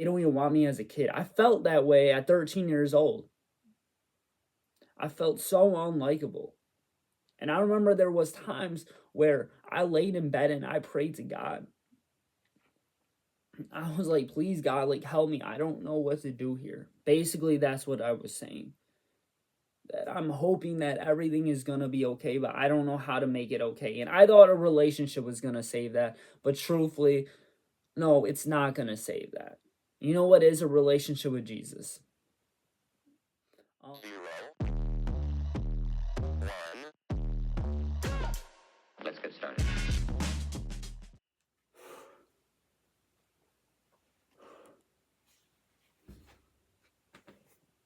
they don't even want me as a kid. I felt that way at 13 years old. I felt so unlikable. And I remember there was times where I laid in bed and I prayed to God. I was like, please, God, like, help me. I don't know what to do here. Basically, that's what I was saying. That I'm hoping that everything is going to be okay, but I don't know how to make it okay. And I thought a relationship was going to save that. But truthfully, no, it's not going to save that. You know what is a relationship with Jesus? Zero. One. Let's get started.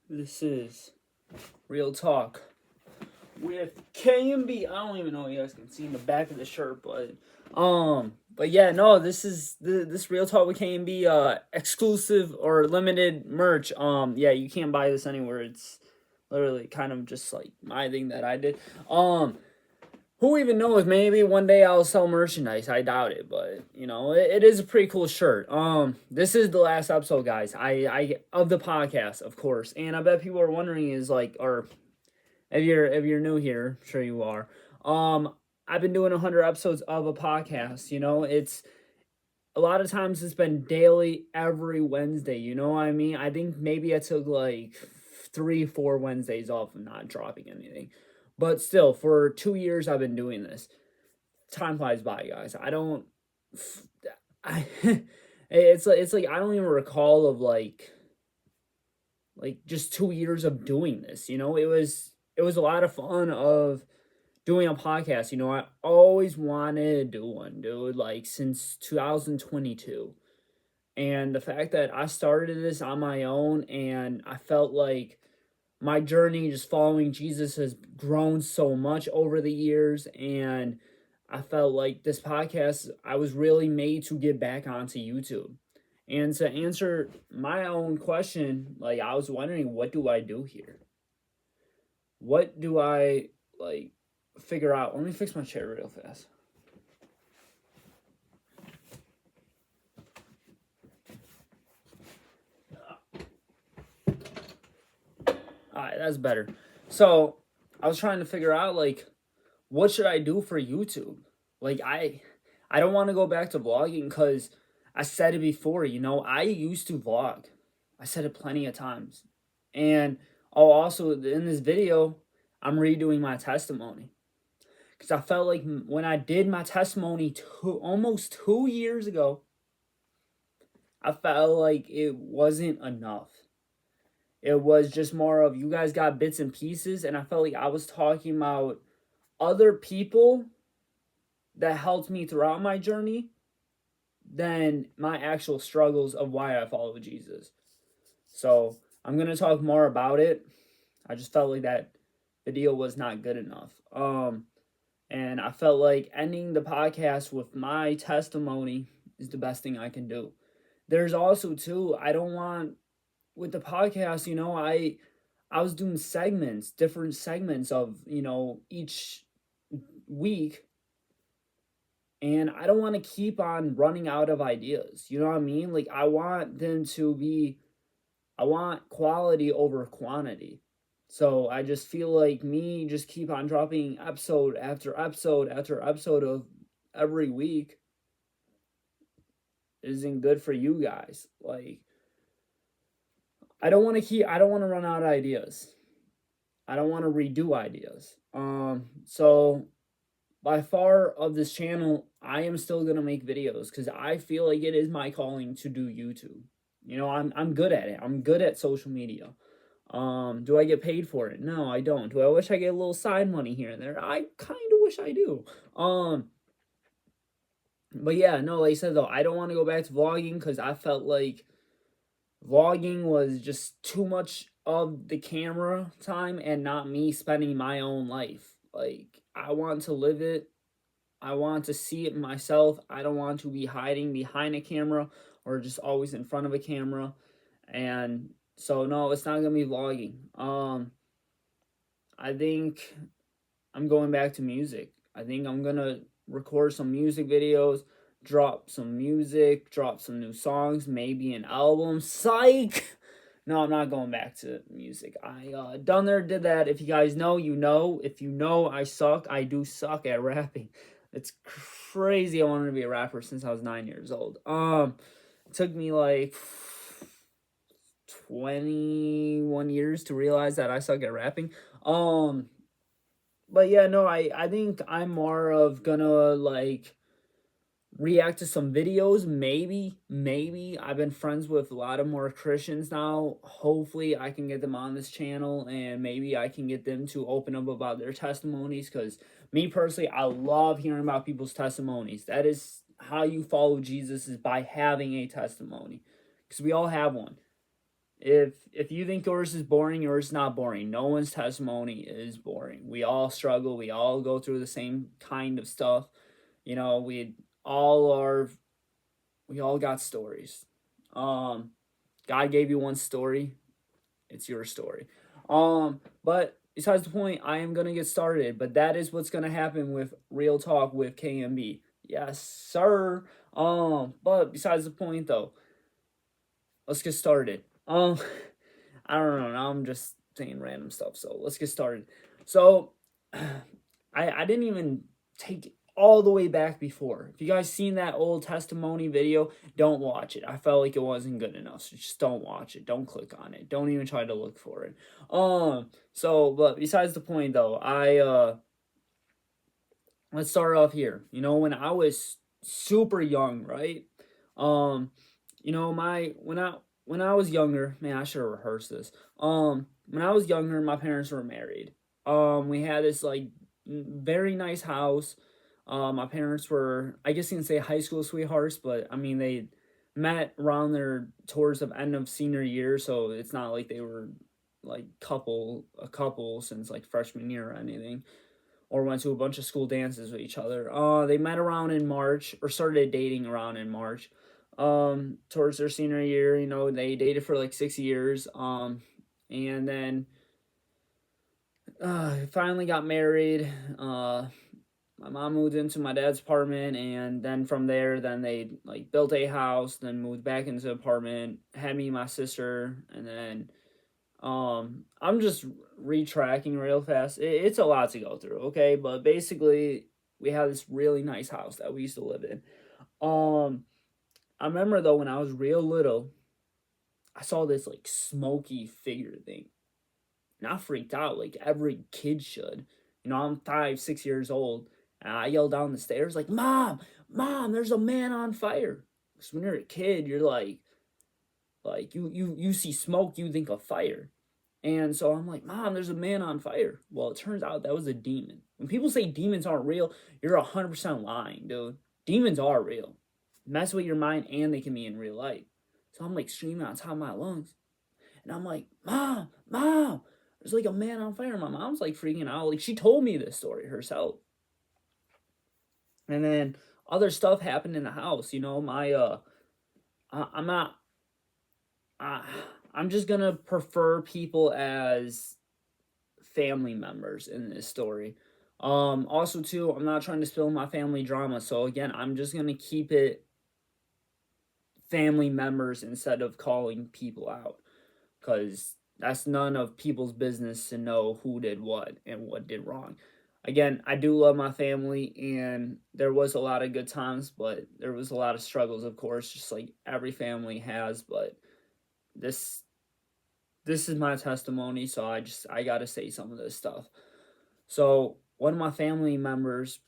This is Real Talk with K.M.B. I don't even know if you guys can see in the back of the shirt, but yeah, no, this is this Real Talk with K.M.B. Exclusive or limited merch. Yeah, you can't buy this anywhere. It's literally kind of just like my thing that I did. Who even knows? Maybe one day I'll sell merchandise. I doubt it, but you know, it is a pretty cool shirt. This is the last episode, guys. I of the podcast, of course, and I bet people are wondering is like, or if you're new here, I'm sure you are. I've been doing 100 episodes of a podcast. You know, it's a lot of times it's been daily every Wednesday. You know what I mean? I think maybe I took like 3, 4 Wednesdays off of not dropping anything, but still, for 2 years I've been doing this. Time flies by, guys. I don't. I. It's like I don't even recall of like just 2 years of doing this. You know, it was a lot of fun of doing a podcast. You know, I always wanted to do one, dude, like since 2022. And the fact that I started this on my own and I felt like my journey just following Jesus has grown so much over the years. And I felt like this podcast, I was really made to get back onto YouTube. And to answer my own question, like I was wondering, what do I do here? What do I like figure out? Let me fix my chair real fast. Alright, that's better. So I was trying to figure out like what should I do for YouTube? Like I don't want to go back to vlogging because I said it before, you know, I used to vlog. I said it plenty of times. And oh, also in this video, I'm redoing my testimony. Because I felt like when I did my testimony almost 2 years ago, I felt like it wasn't enough. It was just more of you guys got bits and pieces, and I felt like I was talking about other people that helped me throughout my journey than my actual struggles of why I follow Jesus. So I'm gonna talk more about it. I just felt like that video was not good enough. And I felt like ending the podcast with my testimony is the best thing I can do. There's also too, I don't want with the podcast, you know, I was doing segments, different segments of, you know, each week. And I don't want to keep on running out of ideas. You know what I mean? Like I want them to be I want quality over quantity. So I just feel like me just keep on dropping episode after episode after episode of every week isn't good for you guys. Like I don't want to run out of ideas. I don't want to redo ideas. So by far of this channel, I am still gonna make videos because I feel like it is my calling to do YouTube. You know, I'm good at it. I'm good at social media. Do I get paid for it? No, I don't. Do I wish I get a little side money here and there? I kind of wish I do. But yeah, no, like I said though, I don't want to go back to vlogging because I felt like vlogging was just too much of the camera time and not me spending my own life. Like I want to live it. I want to see it myself. I don't want to be hiding behind a camera or just always in front of a camera. And so no, it's not gonna be vlogging. I think I'm going back to music. I think I'm gonna record some music videos, drop some music, drop some new songs, maybe an album. Psych! No, I'm not going back to music. I done there, did that. If you guys know, you know. If you know, I suck. I do suck at rapping. It's crazy. I wanted to be a rapper since I was 9 years old. It took me like 21 years to realize that I suck at rapping. Um, but yeah, no, I think I'm more of gonna like react to some videos. Maybe I've been friends with a lot of more Christians now. Hopefully I can get them on this channel, and maybe I can get them to open up about their testimonies, because me personally, I love hearing about people's testimonies. That is how you follow Jesus, is by having a testimony, because we all have one. If you think yours is boring, yours is not boring. No one's testimony is boring. We all struggle, we all go through the same kind of stuff. You know, all are we all got stories. God gave you one story, it's your story. But besides the point, I am gonna get started. But that is what's gonna happen with Real Talk with K.M.B. Yes, sir. But besides the point though, let's get started. I don't know. Now I'm just saying random stuff. So let's get started. So I didn't even take it all the way back before. If you guys seen that old testimony video, don't watch it. I felt like it wasn't good enough. So just don't watch it. Don't click on it. Don't even try to look for it. But besides the point though, let's start off here. You know, when I was super young, right? Um, you know, when I was younger, man, I should have rehearsed this. When I was younger, my parents were married. We had this like very nice house. My parents were, I guess you can say, high school sweethearts, but I mean they met around their towards the end of senior year, so it's not like they were like a couple since like freshman year or anything, or went to a bunch of school dances with each other. They met around in March, or started dating around in March. Towards their senior year, you know, they dated for like 6 years. And then finally got married. My mom moved into my dad's apartment, and then from there, then they like built a house, then moved back into the apartment, had me and my sister, and then I'm just retracking real fast. It's a lot to go through, okay? But basically, we had this really nice house that we used to live in. I remember though when I was real little, I saw this like smoky figure thing, and I freaked out like every kid should. You know, I'm 5, 6 years old, and I yelled down the stairs like, "Mom, mom, there's a man on fire." Because when you're a kid, you're like you see smoke, you think of fire. And so I'm like, Mom, there's a man on fire. Well, it turns out that was a demon. When people say demons aren't real, you're 100% lying, dude. Demons are real. Mess with your mind, and they can be in real life. So I'm like screaming on top of my lungs. And I'm like, Mom, Mom, there's like a man on fire. My mom's like freaking out. Like, she told me this story herself. And then other stuff happened in the house. You know, I'm not, I'm just gonna prefer people as family members in this story. Also too, I'm not trying to spill my family drama, so again, I'm just gonna keep it family members instead of calling people out, because that's none of people's business to know who did what and what did wrong. Again, I do love my family, and there was a lot of good times, but there was a lot of struggles, of course, just like every family has. But this this is my testimony, so I gotta say some of this stuff. So one of my family members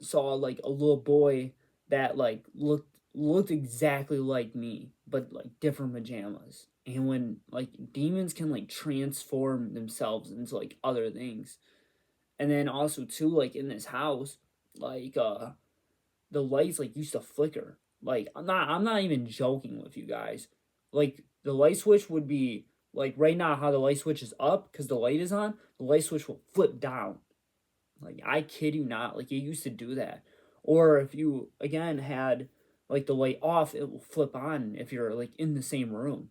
saw like a little boy that like looked exactly like me, but like different pajamas. And when like demons can like transform themselves into like other things. And then also too, like in this house, like the lights like used to flicker. Like I'm not even joking with you guys. Like the light switch would be like right now how the light switch is up because the light is on, the light switch will flip down. Like I kid you not, like it used to do that. Or if you again had like the light off, it will flip on if you're like in the same room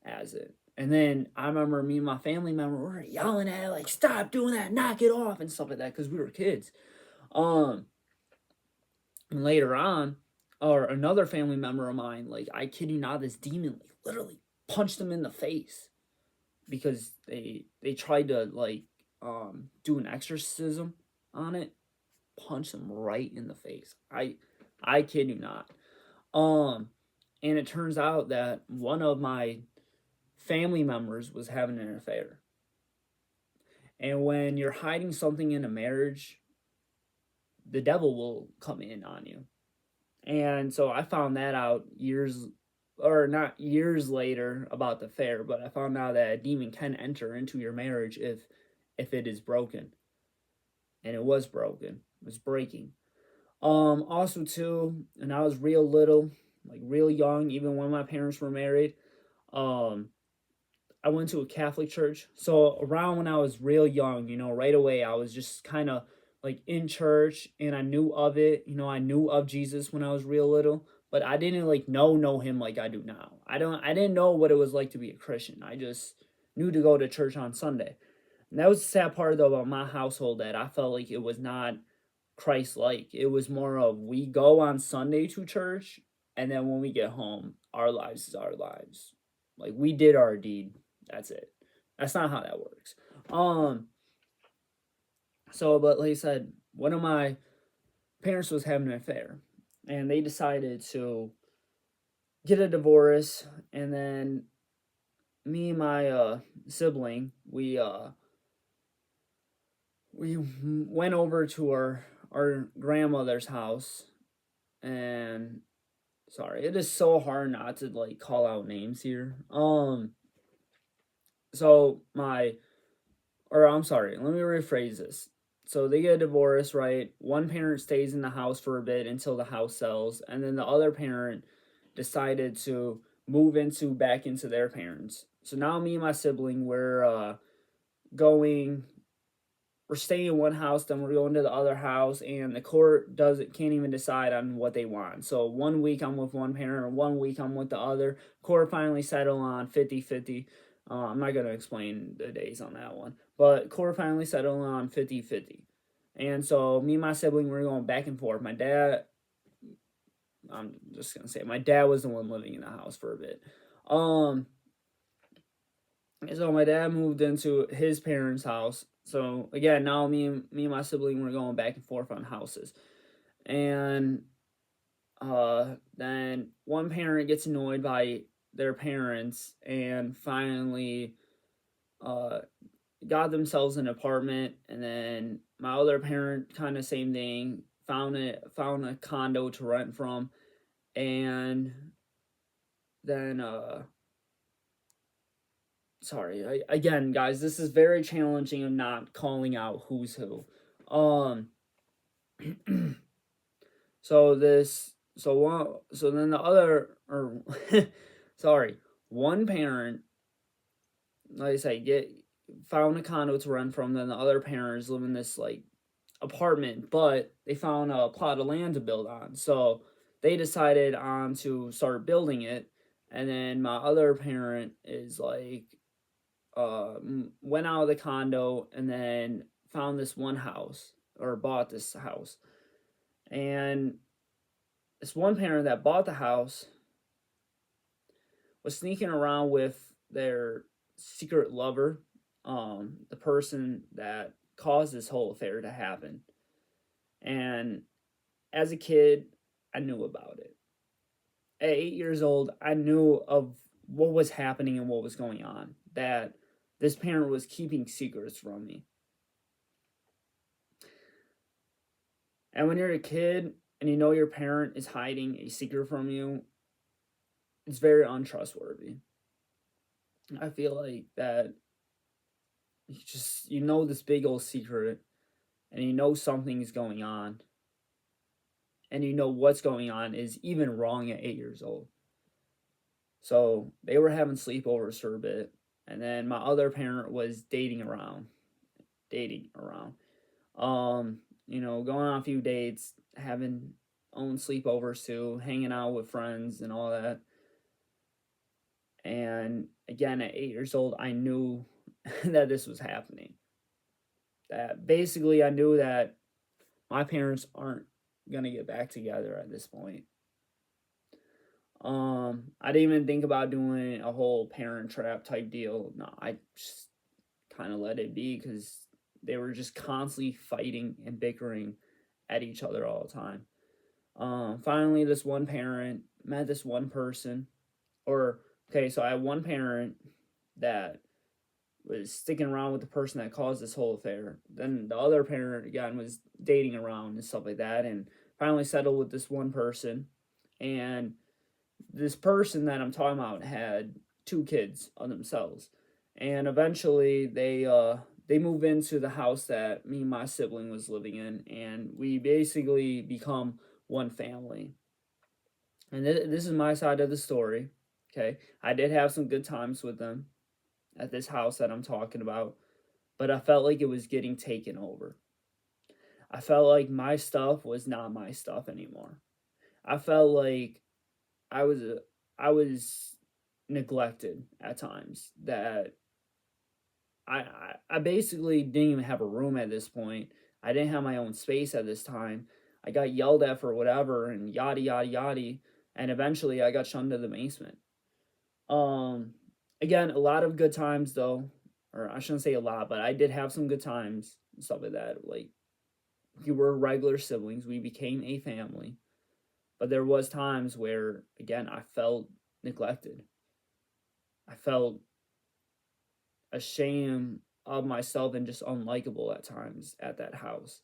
as it. And then I remember me and my family member were yelling at it, like, stop doing that, knock it off and stuff like that, because we were kids. Um and later on, or another family member of mine, like, I kid you not, this demon like literally punched him in the face because they tried to like do an exorcism on it, punch him right in the face. I kid you not. Um and it turns out that one of my family members was having an affair. And when you're hiding something in a marriage, the devil will come in on you. And so I found that out years, or not years later, about the affair, but I found out that a demon can enter into your marriage if it is broken. And it was broken. It was breaking. Also too, and I was real little, like real young, even when my parents were married. Um, I went to a Catholic church. So around when I was real young, right away I was just kind of like in church and I knew of it. I knew of Jesus when I was real little, but I didn't like know him like I do now. I didn't know what it was like to be a Christian. I just knew to go to church on Sunday. And that was the sad part though about my household, that I felt like it was not Christ like. It was more of, we go on Sunday to church, and then when we get home, our lives is our lives. Like, we did our deed. That's it. That's not how that works. Um so but like I said, one of my parents was having an affair, and they decided to get a divorce. And then me and my sibling, we went over to our grandmother's house. And sorry, it is so hard not to like call out names here. So my, or I'm sorry, let me rephrase this. So they get a divorce, right? One parent stays in the house for a bit until the house sells, and then the other parent decided to move into back into their parents. So now me and my sibling, going we're staying in one house, then we're going to the other house, and the court doesn't can't even decide on what they want. So 1 week I'm with one parent, or 1 week I'm with the other. Court finally settled on 50-50. I'm not going to explain the days on that one, but court finally settled on 50-50. And so me and my sibling were going back and forth. I'm just going to say, my dad was the one living in the house for a bit. So my dad moved into his parents' house. So again, now me and my sibling were going back and forth on houses. And then one parent gets annoyed by their parents and finally uh got themselves an apartment. And then my other parent, kind of same thing, found a condo to rent from. And then sorry, again, guys, this is very challenging of not calling out who's who. Um so then the other, or sorry, one parent, like I say, get found a condo to rent from. Then the other parents live in this like apartment, but they found a plot of land to build on. So they decided on to start building it. And then my other parent is like, went out of the condo and then found this one house, or bought this house. And this one parent that bought the house was sneaking around with their secret lover, the person that caused this whole affair to happen. And as a kid, I knew about it. At 8 years old, I knew of what was happening and what was going on, that this parent was keeping secrets from me. And when you're a kid and you know your parent is hiding a secret from you, it's very untrustworthy. I feel like that you know this big old secret, and you know something is going on, and you know what's going on is even wrong at 8 years old. So they were having sleepovers for a bit, and then my other parent was dating around. Going on a few dates, having own sleepovers too, hanging out with friends and all that. And again, at 8 years old, I knew that this was happening. That basically, I knew that my parents aren't gonna get back together at this point. I didn't even think about doing a whole parent trap type deal. No, I just kind of let it be because they were just constantly fighting and bickering at each other all the time. Finally, this one parent met this one person, or okay, so I had one parent that was sticking around with the person that caused this whole affair. Then the other parent again was dating around and stuff like that, and finally settled with this one person. And this person that I'm talking about had two kids on themselves, and eventually they move into the house that me and my sibling was living in, and we basically become one family. And this is my side of the story. Okay, I did have some good times with them at this house that I'm talking about, but I felt like it was getting taken over. I felt like my stuff was not my stuff anymore. I felt like I was I was neglected at times. That I basically didn't even have a room at this point. I didn't have my own space at this time. I got yelled at for whatever and yada yada yada, and eventually I got shunned to the basement. Um, Again, a lot of good times though, or I shouldn't say a lot, but I did have some good times and stuff like that. Like we were regular siblings, we became a family, but there was times where again I felt neglected. I felt ashamed of myself and just unlikable at times at that house.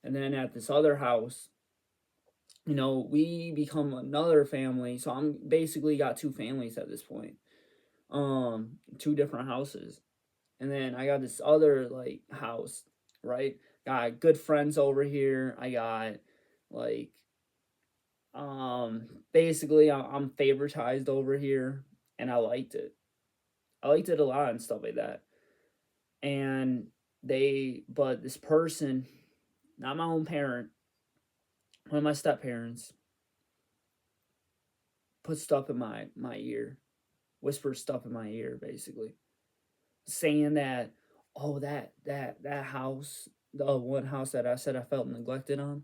And then at this other house, we become another family. So I'm basically got two families at this point. Two different houses. And then I got this other like house, right? Got good friends over here. I got like basically I'm favoritized over here and I liked it. I liked it a lot and stuff like that. And but this person, not my own parent, one of my step parents, put stuff in my ear, whispered stuff in my ear, basically saying that, oh, that house, the one house that I said I felt neglected on,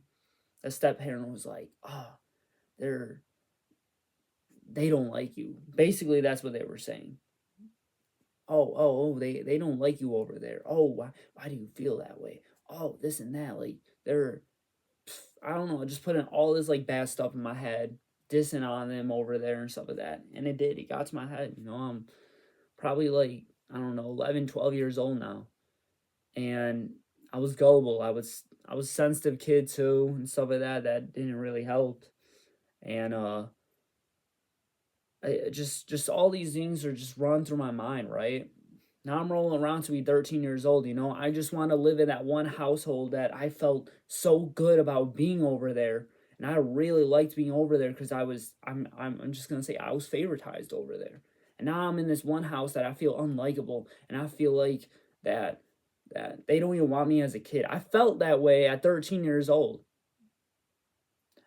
that step parent was like, oh, they're they don't like you. Basically, that's what they were saying. They don't like you over there. Oh, why do you feel that way? Oh, this and that. Like they're I don't know, just putting all this like bad stuff in my head, dissing on them over there and stuff like that. And it did. It got to my head. I'm probably like, I don't know, 11, 12 years old now. And I was gullible. I was a sensitive kid too and stuff like that. That didn't really help. And just all these things are just run through my mind, right? Now I'm rolling around to be 13 years old, I just want to live in that one household that I felt so good about being over there. And I really liked being over there because I'm just gonna say I was favoritized over there. And now I'm in this one house that I feel unlikable and I feel like that that they don't even want me as a kid. I felt that way at 13 years old.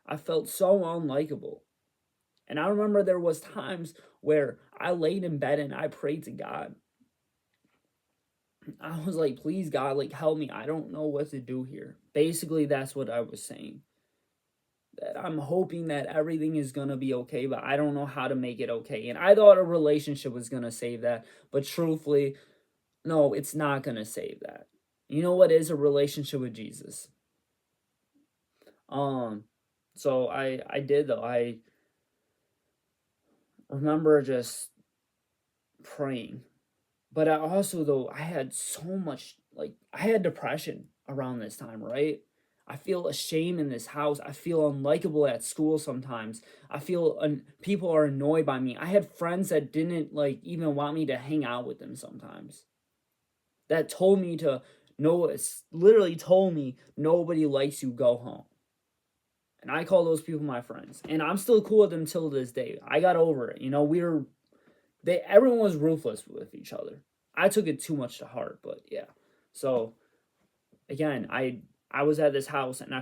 I felt so unlikable. And I remember there was times where I laid in bed and I prayed to God. I was like, please, God, like, help me. I don't know what to do here. Basically, that's what I was saying. That I'm hoping that everything is going to be okay, but I don't know how to make it okay. And I thought a relationship was going to save that. But truthfully, no, it's not going to save that. You know what is a relationship with Jesus? Um, so I did though. I remember just praying. But I also though I had so much like I had depression around this time, right? I feel ashamed in this house. I feel unlikable at school sometimes. I feel people are annoyed by me. I had friends that didn't like even want me to hang out with them sometimes. That told me to no, it's literally told me nobody likes you, go home. And I call those people my friends. And I'm still cool with them till this day. I got over it. Everyone was ruthless with each other. I took it too much to heart, but yeah. So again, I was at this house and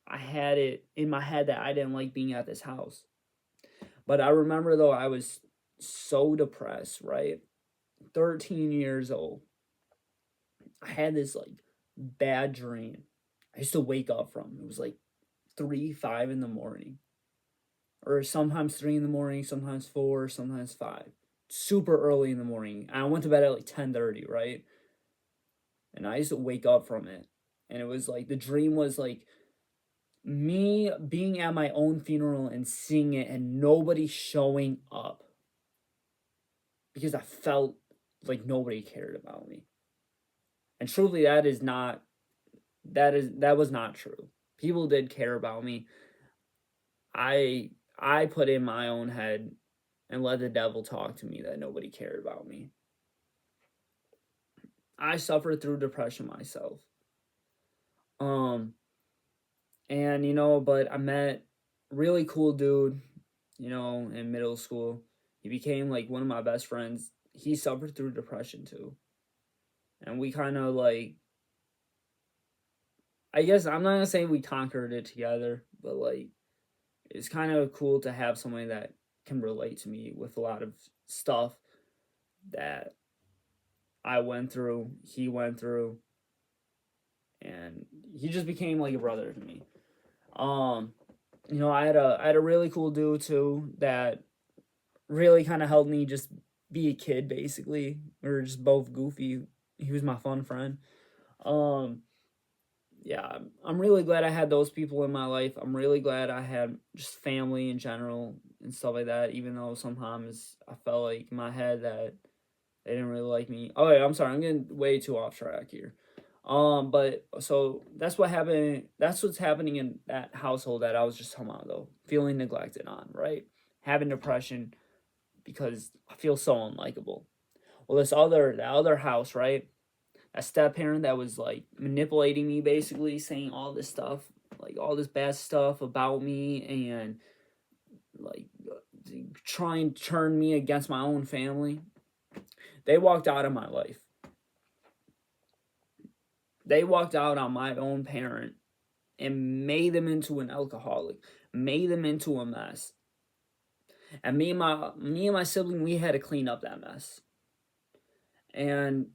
I had it in my head that I didn't like being at this house. But I remember though I was so depressed, right? 13 years old. I had this like bad dream. I used to wake up from. It was like 3, 5 in the morning. or sometimes 3 in the morning, sometimes 4, sometimes 5. Super early in the morning. I went to bed at like 10:30, right? And I used to wake up from it. And it was like the dream was like me being at my own funeral and seeing it and nobody showing up because I felt like nobody cared about me. And truly that was not true. People did care about me. I put in my own head and let the devil talk to me that nobody cared about me. I suffered through depression myself. Um and but I met a really cool dude, in middle school. He became like one of my best friends. He suffered through depression too. And we kind of like, I guess I'm not gonna say we conquered it together, but like it's kind of cool to have somebody that can relate to me with a lot of stuff that I went through, he went through, and he just became like a brother to me. Um, I had a really cool dude too that really kind of helped me just be a kid. Basically, we were just both goofy. He was my fun friend. Um, yeah, I'm really glad I had those people in my life. I'm really glad I had just family in general and stuff like that. Even though sometimes I felt like in my head that they didn't really like me. Oh yeah, I'm sorry, I'm getting way too off track here. But so that's what happened. That's what's happening in that household that I was just talking about though. Feeling neglected on, right? Having depression because I feel so unlikable. Well, the other house, right? A step parent that was like manipulating me, basically saying all this stuff, like all this bad stuff about me, and like trying to turn me against my own family. They walked out of my life. They walked out on my own parent and made them into an alcoholic, made them into a mess. And me and my sibling, we had to clean up that mess. And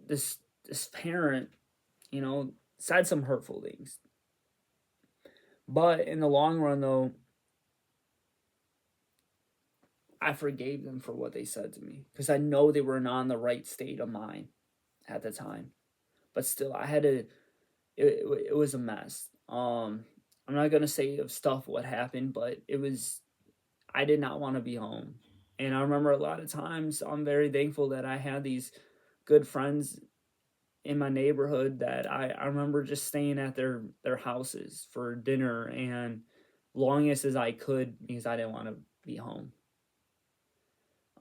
this parent, said some hurtful things. But in the long run though, I forgave them for what they said to me because I know they were not in the right state of mind at the time. But still, I had to. It was a mess. I'm not gonna say of stuff what happened, but it was. I did not want to be home, and I remember a lot of times. I'm very thankful that I had these good friends in my neighborhood that I remember just staying at their houses for dinner and longest as I could because I didn't want to be home.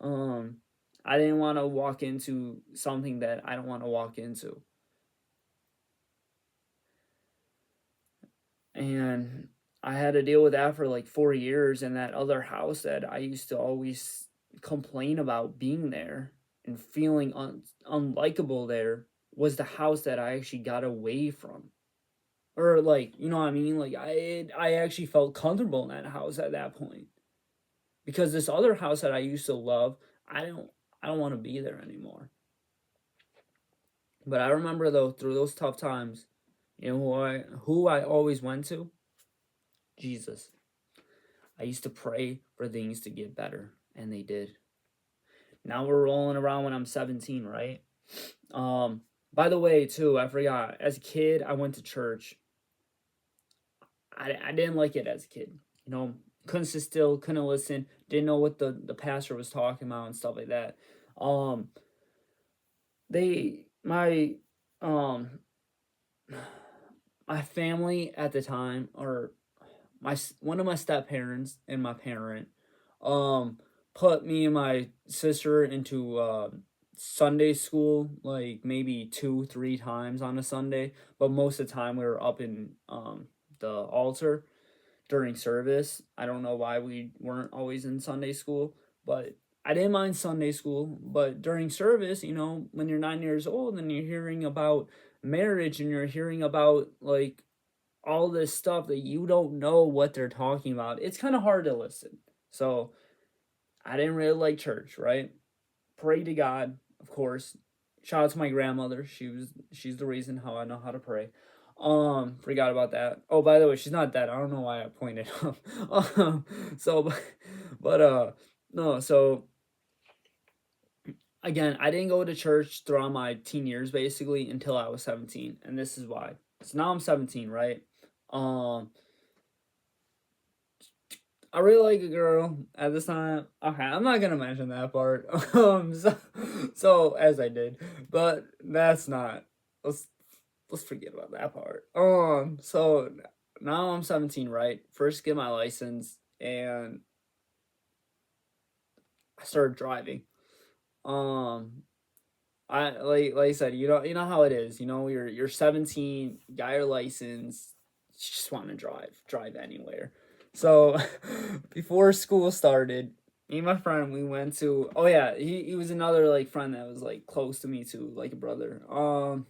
Um, I didn't want to walk into something that I don't want to walk into. And I had to deal with that for like 4 years in that other house that I used to always complain about being there and feeling unlikable there was the house that I actually got away from. Or like, you know what I mean? Like I actually felt comfortable in that house at that point. Because this other house that I used to love, I don't I don't want to be there anymore. But I remember though through those tough times, who I always went to? Jesus. I used to pray for things to get better, and they did. Now we're rolling around when I'm 17, right? Um, by the way, too, I forgot. As a kid, I went to church. I didn't like it as a kid. Couldn't sit still, couldn't listen, didn't know what the pastor was talking about and stuff like that. Um, they um my family at the time, or my one of my step parents and my parent, um put me and my sister into Sunday school like maybe 2 3 times on a Sunday, but most of the time we were up in the altar during service. I don't know why we weren't always in Sunday school, but I didn't mind Sunday school. But during service, when you're 9 years old and you're hearing about marriage and you're hearing about like all this stuff that you don't know what they're talking about, it's kind of hard to listen. So I didn't really like church, right? Pray to God, of course. Shout out to my grandmother. She's the reason how I know how to pray. Forgot about that. Oh, by the way, she's not dead. I don't know why I pointed up. So, no, so again, I didn't go to church throughout my teen years basically until I was 17, and this is why. So now I'm 17, right? Um, I really like a girl at this time. Okay, I'm not gonna mention that part. So as I did, but that's not. Let's let's forget about that part. So now I'm 17, right? First get my license, and I started driving. Um, I like I said, you know how it is. You're 17, got your license, you just want to drive anywhere. So before school started, me and my friend we went to. Oh yeah, he was another like friend that was like close to me too, like a brother. I'm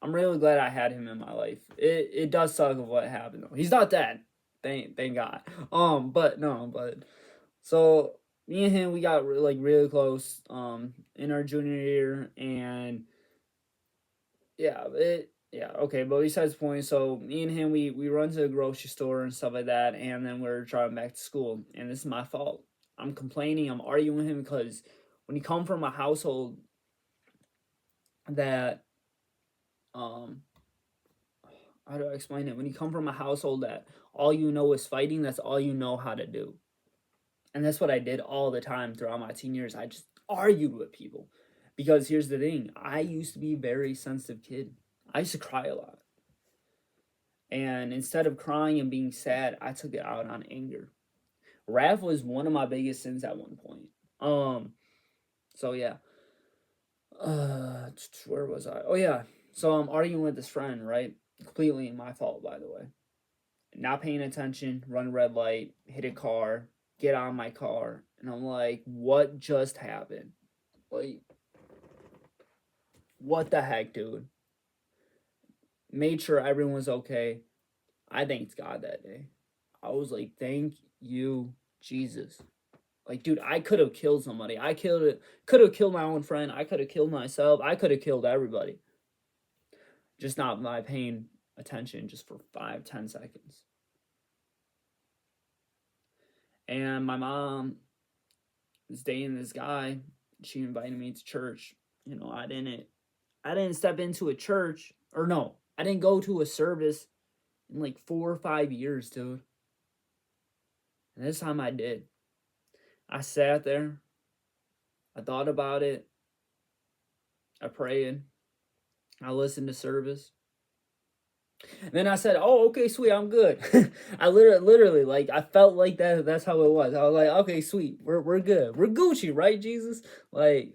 really glad I had him in my life. It does suck of what happened though. He's not dead, thank God. But no, but so me and him, we got like really close in our junior year, and yeah, okay. But besides the point, so me and him, we run to the grocery store and stuff like that, and then we're driving back to school, and this is my fault. I'm complaining, I'm arguing with him because when you come from a household that um how do I explain it? When you come from a household that all you know is fighting, that's all you know how to do. And that's what I did all the time throughout my teen years. I just argued with people. Because here's the thing, I used to be a very sensitive kid. I used to cry a lot. And instead of crying and being sad, I took it out on anger. Wrath was one of my biggest sins at one point. So yeah. Where was I? Oh yeah. So I'm arguing with this friend, right? Completely my fault, by the way. Not paying attention, run red light, hit a car, get on my car, and I'm like, what just happened? Like, what the heck, dude? Made sure everyone was okay. I thanked God that day. I was like, thank you, Jesus. Like, dude, I could have killed somebody. Could have killed my own friend. I could have killed myself. I could have killed everybody. Just not by paying attention just for 5, 10 seconds. And my mom was dating this guy. She invited me to church. I didn't step into a church, or no, I didn't go to a service in like 4 or 5 years, dude. And this time I did. I sat there, I thought about it, I prayed, I listened to service. And then I said, "Oh, okay, sweet, I'm good." I literally, like, I felt like that's how it was. I was like, "Okay, sweet, we're good, we're Gucci, right, Jesus?" Like,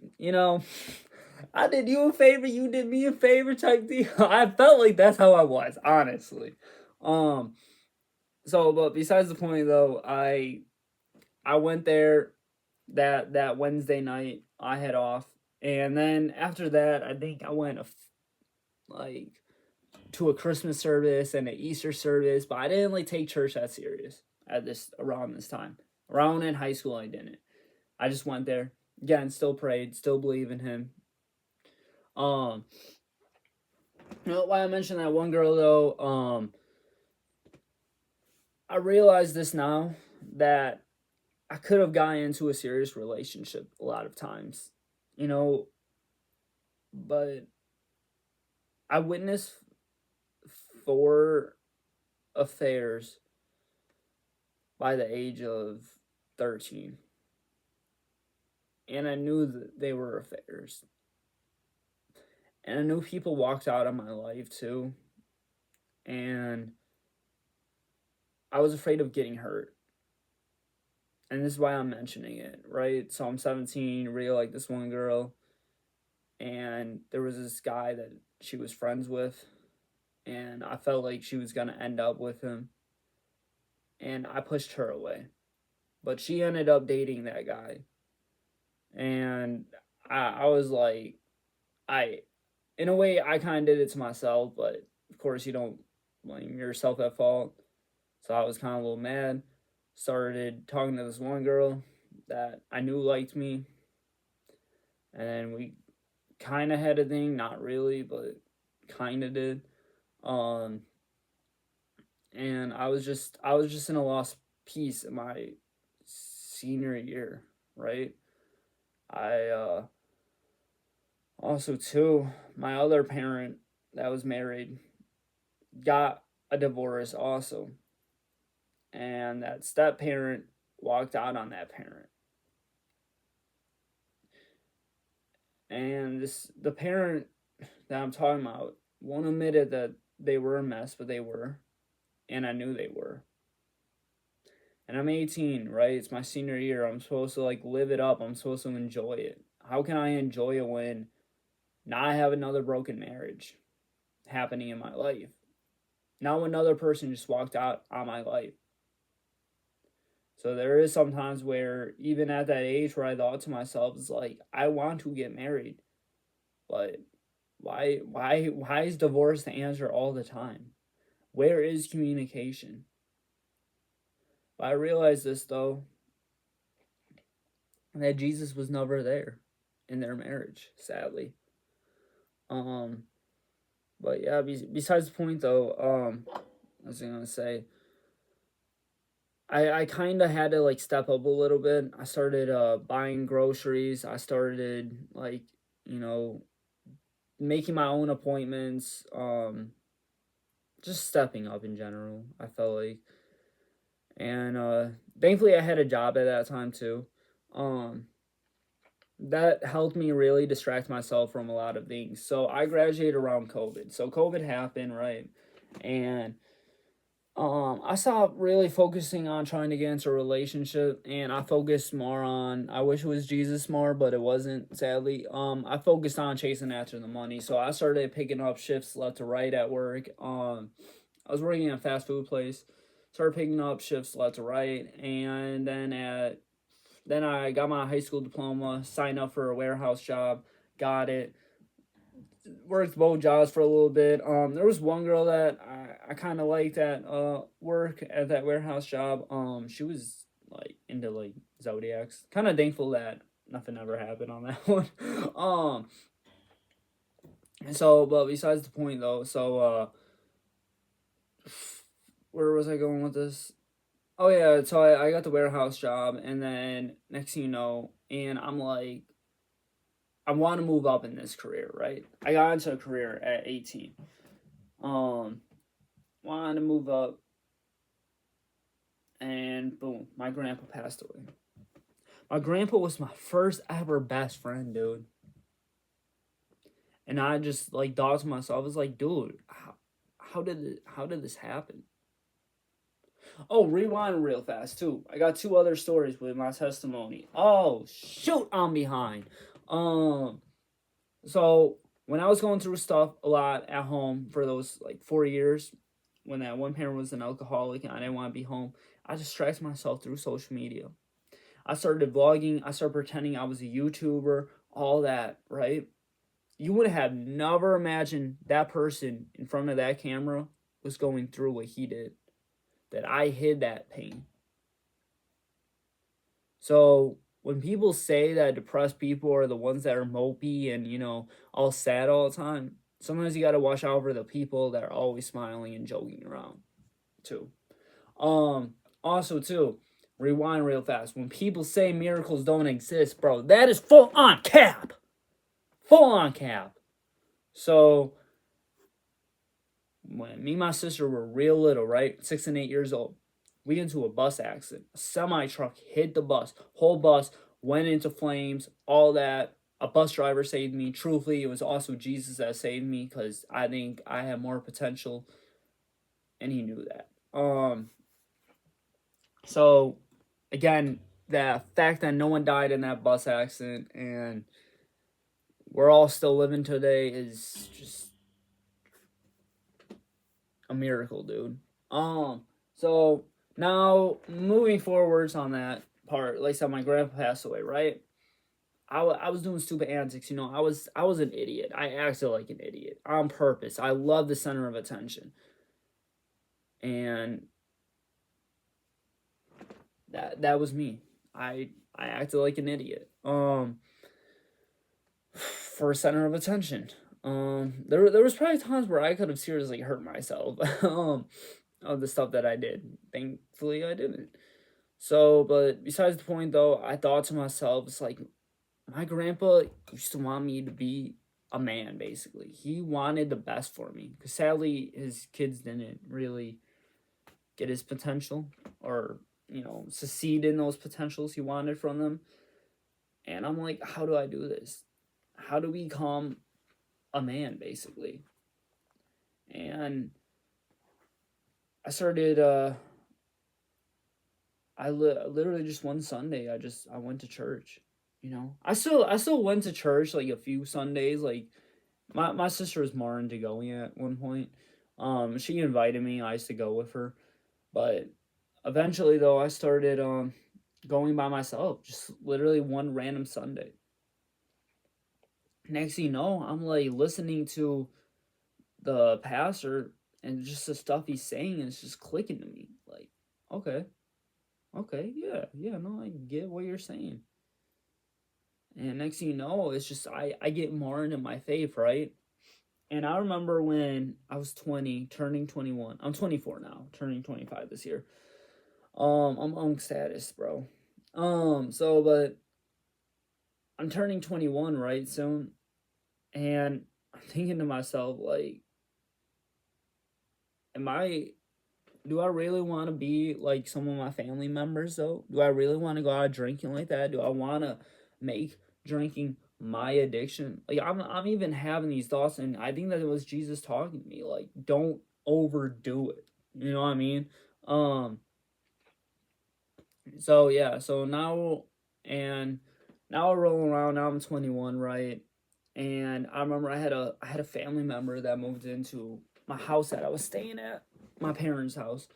I did you a favor, you did me a favor, type deal. I felt like that's how I was, honestly. Um, but besides the point though, I went there that Wednesday night. I had off, and then after that, I think I went like to a Christmas service and an Easter service, but I didn't like take church that serious at this around this time. Around in high school, I didn't. I just went there again, still prayed, still believe in Him. Um, why I mentioned that one girl though. I realize this now that I could have gotten into a serious relationship a lot of times, you know, but I witnessed 4 affairs by the age of 13. And I knew that they were affairs. And I knew people walked out of my life too. And I was afraid of getting hurt. And this is why I'm mentioning it, right? So I'm 17, really like this one girl. And there was this guy that she was friends with. And I felt like she was going to end up with him. And I pushed her away. But she ended up dating that guy. And I was like, in a way, I kind of did it to myself, but of course, you don't blame yourself at fault. So I was kind of a little mad. Started talking to this one girl that I knew liked me. And then we kind of had a thing, not really, but kind of did. Um, and I was just in a lost piece in my senior year, right? I also too, my other parent that was married got a divorce also, and that step parent walked out on that parent, and this the parent that I'm talking about won't admit it that they were a mess, but they were, and I knew they were. And I'm 18, right? It's my senior year. I'm supposed to like live it up. I'm supposed to enjoy it. How can I enjoy it when now I have another broken marriage happening in my life? Now another person just walked out on my life. So there is sometimes where even at that age where I thought to myself, it's like I want to get married, but why is divorce the answer all the time? Where is communication? But I realized this though, that Jesus was never there in their marriage, sadly. Um, but yeah, besides the point though, I was gonna say, I kind of had to like step up a little bit. I started buying groceries. I started like, you know, making my own appointments. Just stepping up in general. I felt like, and thankfully I had a job at that time too. Um, that helped me really distract myself from a lot of things. So I graduated around COVID. So COVID happened, right? And I stopped really focusing on trying to get into a relationship, and I focused more on, I wish it was Jesus more, but it wasn't, sadly. I focused on chasing after the money. So I started picking up shifts left to right at work. I was working at a fast food place. Started picking up shifts left to right, and then I got my high school diploma, signed up for a warehouse job, got it, worked both jobs for a little bit. There was one girl that I kind of liked at work at that warehouse job. She was like into like zodiacs. Kind of thankful that nothing ever happened on that one. So but besides the point though, so where was I going with this? Oh yeah, so I got the warehouse job, and then next thing you know, and I'm like, I want to move up in this career, right? I got into a career at 18. Um, wanted to move up, and boom, my grandpa passed away. My grandpa was my first ever best friend, dude. And I just like thought to myself, I was like, dude, how did this happen? Oh, rewind real fast too. I got two other stories with my testimony. Oh shoot, I'm behind. Um, so when I was going through stuff a lot at home for those like 4 years, when that one parent was an alcoholic and I didn't want to be home, I distracted myself through social media. I started vlogging. I started pretending I was a YouTuber, all that, right? You would have never imagined that person in front of that camera was going through what he did, that I hid that pain. So when people say that depressed people are the ones that are mopey and, all sad all the time, sometimes you got to watch out for the people that are always smiling and joking around, too. Also, too, rewind real fast. When people say miracles don't exist, bro, that is full on cap. Full on cap. So, when me and my sister were real little, right? 6 and 8 years old, we got into a bus accident. A semi truck hit the bus. Whole bus went into flames, all that. A bus driver saved me. Truthfully, it was also Jesus that saved me because I think I had more potential, and he knew that. So, again, the fact that no one died in that bus accident and we're all still living today is just a miracle, dude. So now moving forwards on that part, like I said, my grandpa passed away, right? I was doing stupid antics, I was an idiot. I acted like an idiot on purpose. I love the center of attention. And that was me. I acted like an idiot. For center of attention. There was probably times where I could have seriously hurt myself, of the stuff that I did. Thankfully, I didn't. So, but besides the point, though, I thought to myself, it's like my grandpa used to want me to be a man. Basically, he wanted the best for me. Because sadly, his kids didn't really get his potential, or succeed in those potentials he wanted from them. And I'm like, how do I do this? How do we become a man, basically? And I started. Literally just one Sunday, I went to church. I still went to church like a few Sundays. Like my sister was more into going at one point. She invited me. I used to go with her, but eventually though, I started going by myself. Just literally one random Sunday. Next thing you know, I'm like listening to the pastor, and just the stuff he's saying is just clicking to me. Like, okay, okay, yeah, yeah, no, I get what you're saying. And next thing you know, it's just I get more into my faith, right? And I remember when I was 20, turning 21. I'm 24 now, turning 25 this year. I'm on status, bro. But I'm turning 21 right soon, and I'm thinking to myself, like, am I do I really want to be like some of my family members though? Do I really want to go out drinking like that? Do I want to make drinking my addiction? Like I'm even having these thoughts, and I think that it was Jesus talking to me, like, don't overdo it. You know what I mean? Um so yeah, so and now we're rolling around. Now I'm 21, right? And I remember I had a family member that moved into my house that I was staying at, my parents' house,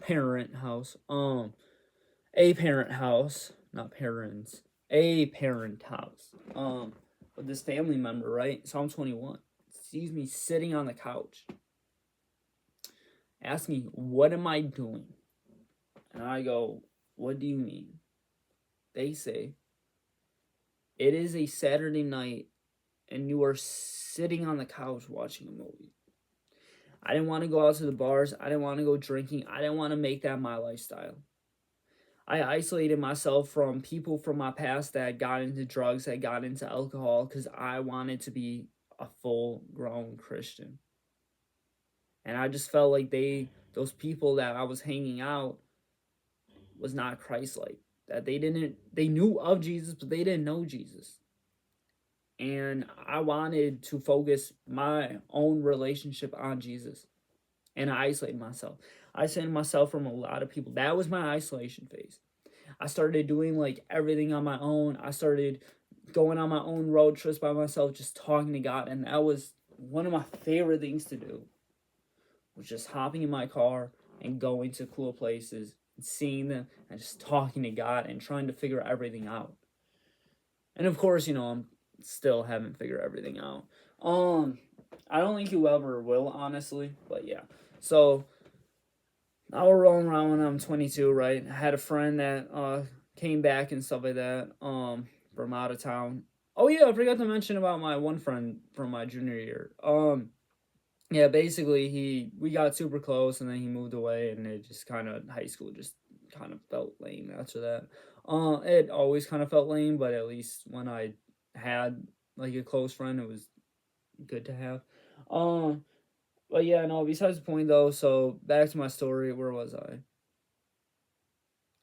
parent house, a parent house, not parents, a parent house, with this family member, right? So I'm 21. Sees me sitting on the couch, asks me, "What am I doing?" And I go, "What do you mean?" They say, "It is a Saturday night and you are sitting on the couch watching a movie." I didn't want to go out to the bars. I didn't want to go drinking. I didn't want to make that my lifestyle. I isolated myself from people from my past that got into drugs, that got into alcohol, because I wanted to be a full grown Christian. And I just felt like those people that I was hanging out was not Christ like. That they knew of Jesus, but they didn't know Jesus. And I wanted to focus my own relationship on Jesus. And I isolated myself. I isolated myself from a lot of people. That was my isolation phase. I started doing like everything on my own. I started going on my own road trips by myself, just talking to God. And that was one of my favorite things to do, was just hopping in my car and going to cool places and seeing them and just talking to God and trying to figure everything out. And of course, I'm still haven't figured everything out. I don't think you ever will, honestly. But yeah. So now we're rolling around when I'm 22, right? I had a friend that came back and stuff like that, from out of town. Oh yeah, I forgot to mention about my one friend from my junior year. Yeah, basically we got super close, and then he moved away, and it just kind of high school just kind of felt lame after that. It always kind of felt lame, but at least when I had like a close friend, it was good to have. Um, but yeah, no. Besides the point though, so back to my story. Where was I?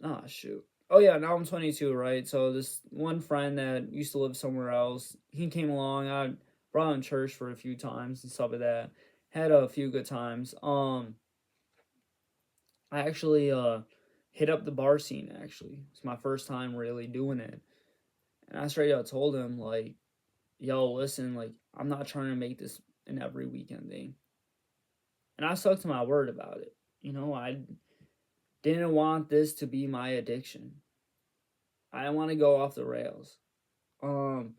Ah, shoot. Oh yeah, now I'm 22, right? So this one friend that used to live somewhere else, he came along. I brought him to church for a few times and stuff like that. Had a few good times. I actually hit up the bar scene. Actually, it's my first time really doing it, and I straight out told him like, "Yo, listen, like I'm not trying to make this an every weekend thing," and I stuck to my word about it. I didn't want this to be my addiction. I didn't want to go off the rails. Um,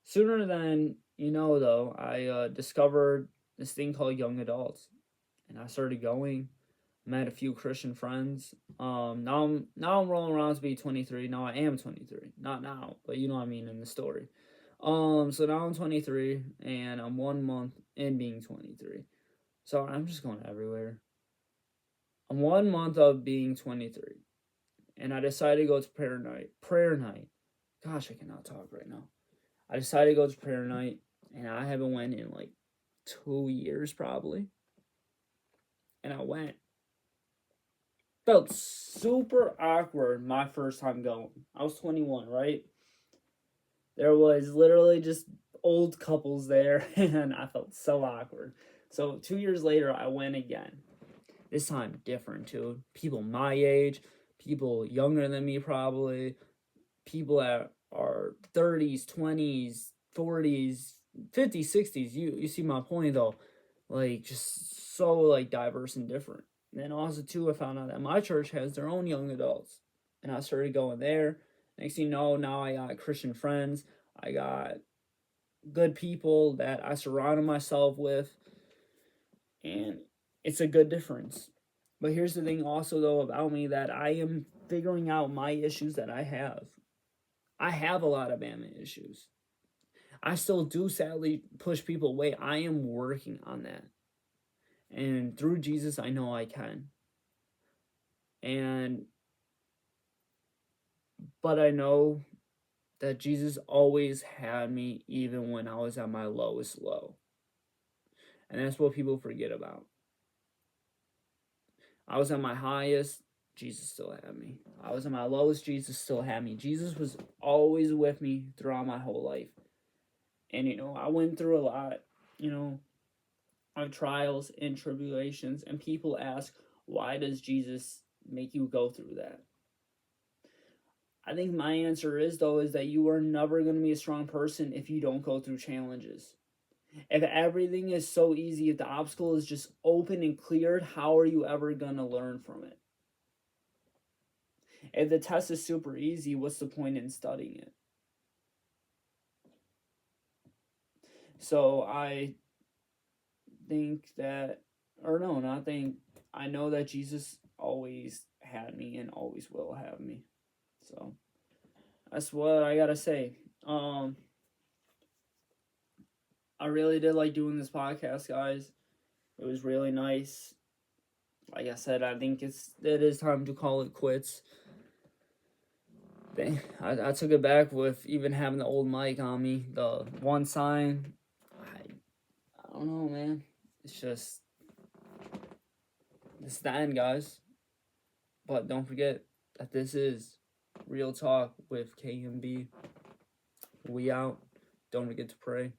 Sooner than though, I discovered this thing called young adults, and I started going. Met a few Christian friends. Now I'm rolling around to be 23. Now I am 23. Not now, but you know what I mean in the story. So now I'm 23, and I'm 1 month in being 23. So I'm just going everywhere. I'm 1 month of being 23, and I decided to go to prayer night. Prayer night. Gosh, I cannot talk right now. I decided to go to prayer night, and I haven't went in like 2 years probably. And I went. Felt super awkward my first time going. I was 21, right? There was literally just old couples there, and I felt so awkward. So 2 years later, I went again. This time different too. People my age, people younger than me probably, people that are 30s, 20s, 40s, 50s, 60s. You see my point though. Like just so like diverse and different. And then also too I found out that my church has their own young adults. And I started going there. Next thing you know, now I got Christian friends. I got good people that I surrounded myself with, and it's a good difference. But here's the thing also though about me, that I am figuring out my issues that I have. I have a lot of abandonment issues. I still do sadly push people away. I am working on that. And through Jesus, I know I can. And but I know that Jesus always had me even when I was at my lowest low. And that's what people forget about. I was at my highest, Jesus still had me. I was at my lowest, Jesus still had me. Jesus was always with me throughout my whole life. And, I went through a lot, of trials and tribulations. And people ask, why does Jesus make you go through that? I think my answer is, though, is that you are never going to be a strong person if you don't go through challenges. If everything is so easy, if the obstacle is just open and cleared, how are you ever going to learn from it? If the test is super easy, what's the point in studying it? So I think that, or no, not think, I know that Jesus always had me and always will have me. So that's what I gotta say. I really did like doing this podcast, guys. It was really nice. Like I said, I think it is time to call it quits. I took it back with even having the old mic on me. The one sign, I don't know, man. It's just, it's the end, guys. But don't forget that this is Real Talk with K.M.B. We out. Don't forget to pray.